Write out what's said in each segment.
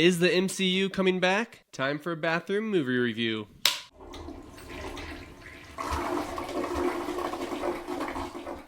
Is the MCU coming back? Time for a bathroom movie review.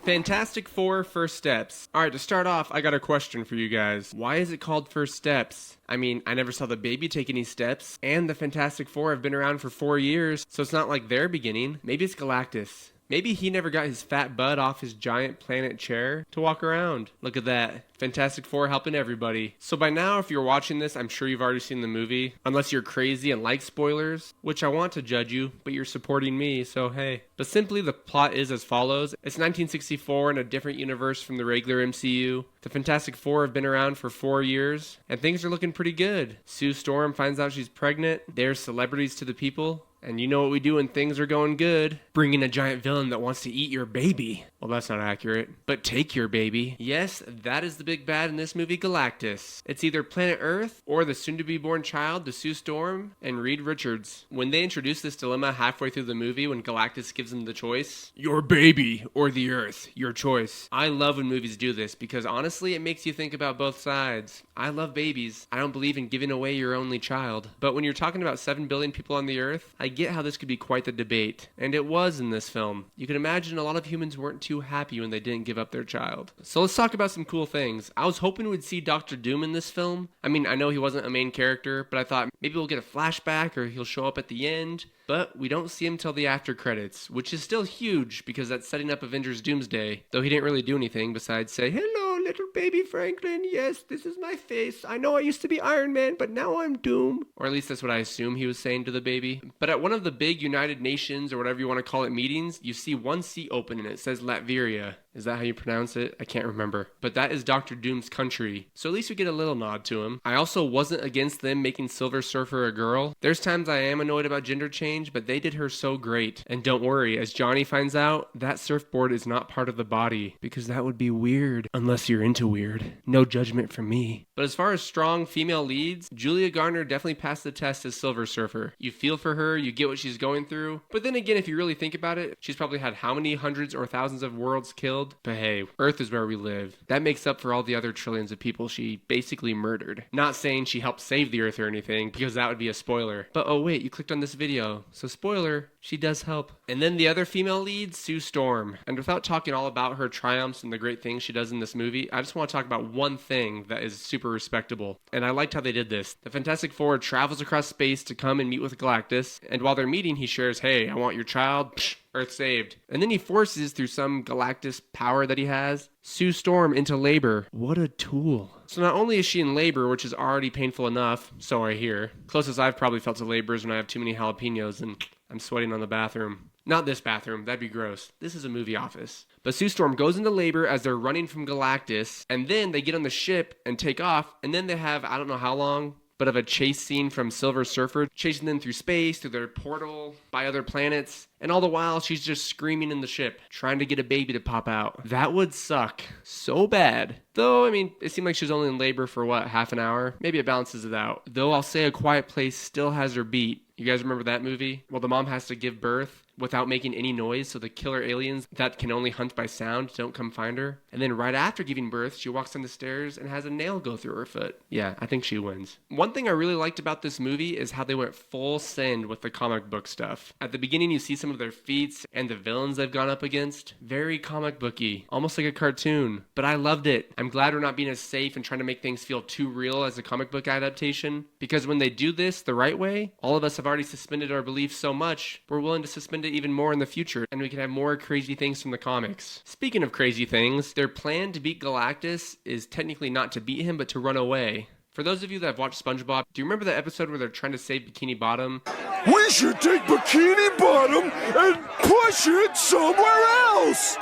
Fantastic Four First Steps. Alright, to start off, I got a question for you guys. Why is it called First Steps? I mean, I never saw the baby take any steps, and the Fantastic Four have been around for 4 years, so it's not like they're beginning. Maybe it's Galactus. Maybe he never got his fat butt off his giant planet chair to walk around. Look at that. Fantastic Four helping everybody. So by now, if you're watching this, I'm sure you've already seen the movie. Unless you're crazy and like spoilers, which I want to judge you, but you're supporting me, so hey. But simply, the plot is as follows. It's 1964 in a different universe from the regular MCU. The Fantastic Four have been around for 4 years, and things are looking pretty good. Sue Storm finds out she's pregnant. They're celebrities to the people. And you know what we do when things are going good? Bring in a giant villain that wants to eat your baby. Well, that's not accurate. But take your baby. Yes, that is the big bad in this movie, Galactus. It's either Planet Earth or the soon-to-be-born child to Sue Storm and Reed Richards. When they introduce this dilemma halfway through the movie, when Galactus gives them the choice, your baby or the Earth, your choice. I love when movies do this because honestly, it makes you think about both sides. I love babies. I don't believe in giving away your only child. But when you're talking about 7 billion people on the Earth, I get how this could be quite the debate, and it was in this film. You can imagine a lot of humans weren't too happy when they didn't give up their child. So let's talk about some cool things. I was hoping we'd see Doctor Doom in this film. I mean, I know he wasn't a main character, but I thought maybe we'll get a flashback or he'll show up at the end. But we don't see him till the after credits, which is still huge because that's setting up Avengers Doomsday, though he didn't really do anything besides say, "Hello, little baby Franklin. Yes, this is my face. I know I used to be Iron Man, but now I'm Doom." Or at least that's what I assume he was saying to the baby. But at one of the big United Nations, or whatever you want to call it, meetings, you see one seat open and it says Latveria. Is that how you pronounce it? I can't remember. But that is Dr. Doom's country. So at least we get a little nod to him. I also wasn't against them making Silver Surfer a girl. There's times I am annoyed about gender change, but they did her so great. And don't worry, as Johnny finds out, that surfboard is not part of the body, because that would be weird. Unless you're into weird. No judgment from me. But as far as strong female leads, Julia Garner definitely passed the test as Silver Surfer. You feel for her, you get what she's going through. But then again, if you really think about it, she's probably had how many hundreds or thousands of worlds killed? But hey, Earth is where we live. That makes up for all the other trillions of people she basically murdered. Not saying she helped save the Earth or anything, because that would be a spoiler. But oh wait, you clicked on this video. So spoiler, she does help. And then the other female lead, Sue Storm. And without talking all about her triumphs and the great things she does in this movie, I just want to talk about one thing that is super respectable. And I liked how they did this. The Fantastic Four travels across space to come and meet with Galactus. And while they're meeting, he shares, "Hey, I want your child." Psh, Earth saved. And then he forces, through some Galactus power that he has, Sue Storm into labor. What a tool. So not only is she in labor, which is already painful enough, so I hear. Closest I've probably felt to labor is when I have too many jalapenos and I'm sweating on the bathroom. Not this bathroom, that'd be gross. This is a movie office. But Sue Storm goes into labor as they're running from Galactus, and then they get on the ship and take off, and then they have, I don't know how long, but of a chase scene from Silver Surfer, chasing them through space, through their portal, by other planets, and all the while she's just screaming in the ship, trying to get a baby to pop out. That would suck so bad. Though, I mean, it seemed like she was only in labor for, what, half an hour? Maybe it balances it out. Though I'll say A Quiet Place still has her beat. You guys remember that movie? Well, the mom has to give birth without making any noise, so the killer aliens that can only hunt by sound don't come find her. And then right after giving birth, she walks down the stairs and has a nail go through her foot. Yeah, I think she wins. One thing I really liked about this movie is how they went full send with the comic book stuff. At the beginning, you see some of their feats and the villains they've gone up against. Very comic booky, almost like a cartoon. But I loved it. I'm glad we're not being as safe and trying to make things feel too real as a comic book adaptation. Because when they do this the right way, all of us have already suspended our beliefs so much, we're willing to suspend it even more in the future, and we can have more crazy things from the comics. Speaking of crazy things, their plan to beat Galactus is technically not to beat him, but to run away. For those of you that have watched SpongeBob, do you remember the episode where they're trying to save Bikini Bottom? We should take Bikini Bottom and push it somewhere else!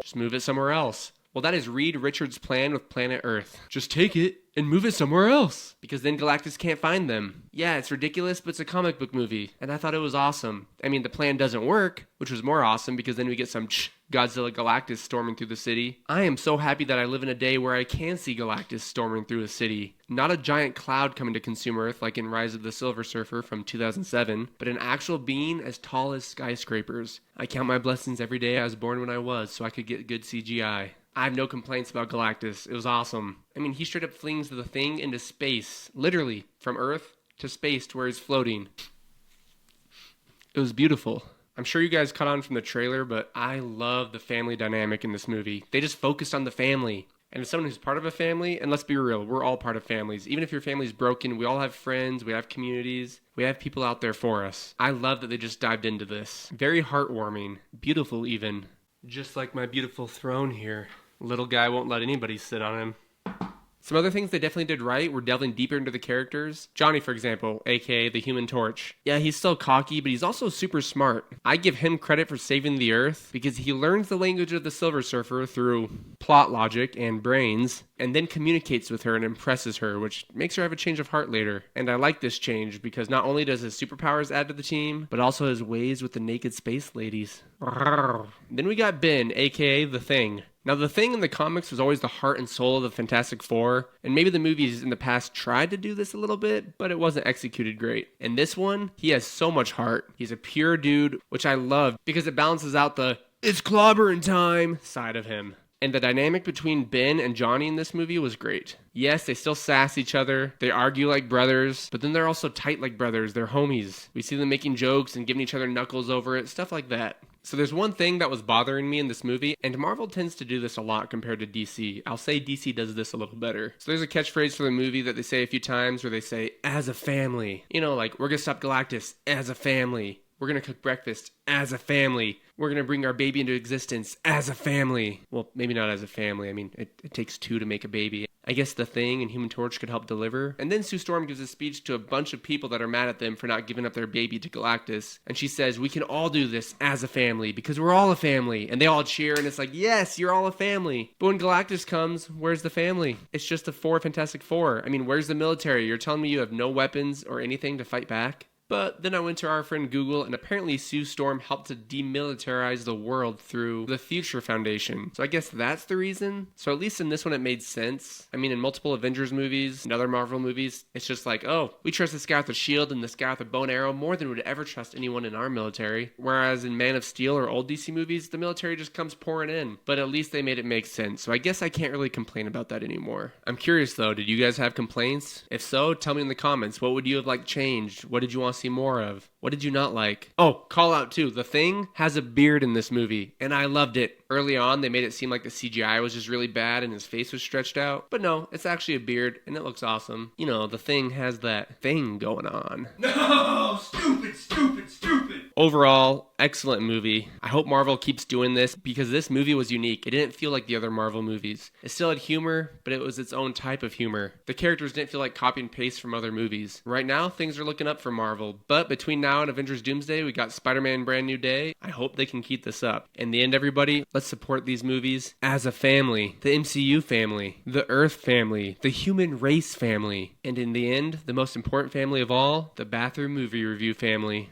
Just move it somewhere else. Well, that is Reed Richards' plan with Planet Earth. Just take it and move it somewhere else, because then Galactus can't find them. Yeah, it's ridiculous, but it's a comic book movie, and I thought it was awesome. I mean, the plan doesn't work, which was more awesome, because then we get some Godzilla Galactus storming through the city. I am so happy that I live in a day where I can see Galactus storming through a city. Not a giant cloud coming to consume Earth like in Rise of the Silver Surfer from 2007, but an actual being as tall as skyscrapers. I count my blessings every day I was born when I was, so I could get good CGI. I have no complaints about Galactus. It was awesome. I mean, he straight up flings the Thing into space. Literally, from Earth to space to where he's floating. It was beautiful. I'm sure you guys caught on from the trailer, but I love the family dynamic in this movie. They just focused on the family. And as someone who's part of a family, and let's be real, we're all part of families. Even if your family's broken, we all have friends, we have communities, we have people out there for us. I love that they just dived into this. Very heartwarming, beautiful even. Just like my beautiful throne here. Little guy won't let anybody sit on him. Some other things they definitely did right were delving deeper into the characters. Johnny, for example, aka the Human Torch. Yeah, he's still cocky, but he's also super smart. I give him credit for saving the Earth because he learns the language of the Silver Surfer through plot logic and brains, and then communicates with her and impresses her, which makes her have a change of heart later. And I like this change because not only does his superpowers add to the team, but also his ways with the naked space ladies. Then we got Ben, aka the Thing. Now, the Thing in the comics was always the heart and soul of the Fantastic Four, and maybe the movies in the past tried to do this a little bit, but it wasn't executed great. In this one, he has so much heart. He's a pure dude, which I love because it balances out the "it's clobbering time" side of him. And the dynamic between Ben and Johnny in this movie was great. Yes, they still sass each other, they argue like brothers, but then they're also tight like brothers, they're homies. We see them making jokes and giving each other knuckles over it, stuff like that. So there's one thing that was bothering me in this movie, and Marvel tends to do this a lot compared to DC. I'll say DC does this a little better. So there's a catchphrase for the movie that they say a few times where they say, "as a family." You know, like, "we're gonna stop Galactus as a family. We're gonna cook breakfast as a family. We're gonna bring our baby into existence as a family." Well, maybe not as a family. I mean, it takes two to make a baby. I guess the Thing and Human Torch could help deliver. And then Sue Storm gives a speech to a bunch of people that are mad at them for not giving up their baby to Galactus. And she says, "we can all do this as a family because we're all a family." And they all cheer, and it's like, yes, you're all a family. But when Galactus comes, where's the family? It's just the four Fantastic Four. I mean, where's the military? You're telling me you have no weapons or anything to fight back? But then I went to our friend Google, and apparently Sue Storm helped to demilitarize the world through the Future Foundation. So I guess that's the reason. So at least in this one it made sense. I mean, in multiple Avengers movies and other Marvel movies, it's just like, oh, we trust this guy with a shield and this guy with a bow and arrow more than we'd ever trust anyone in our military. Whereas in Man of Steel or old DC movies, the military just comes pouring in. But at least they made it make sense. So I guess I can't really complain about that anymore. I'm curious though, did you guys have complaints? If so, tell me in the comments. What would you have liked changed? What did you want to see more of? What did you not like? Oh, call out too. The Thing has a beard in this movie, and I loved it. Early on, they made it seem like the CGI was just really bad and his face was stretched out. But no, it's actually a beard, and it looks awesome. You know, the Thing has that thing going on. No! Stupid, stupid, stupid! Overall, excellent movie. I hope Marvel keeps doing this because this movie was unique. It didn't feel like the other Marvel movies. It still had humor, but it was its own type of humor. The characters didn't feel like copy and paste from other movies. Right now, things are looking up for Marvel, but between now and Avengers Doomsday, we got Spider-Man Brand New Day. I hope they can keep this up. In the end, everybody, let's support these movies as a family. The MCU family, the Earth family, the human race family, and in the end, the most important family of all, the Bathroom Movie Review family.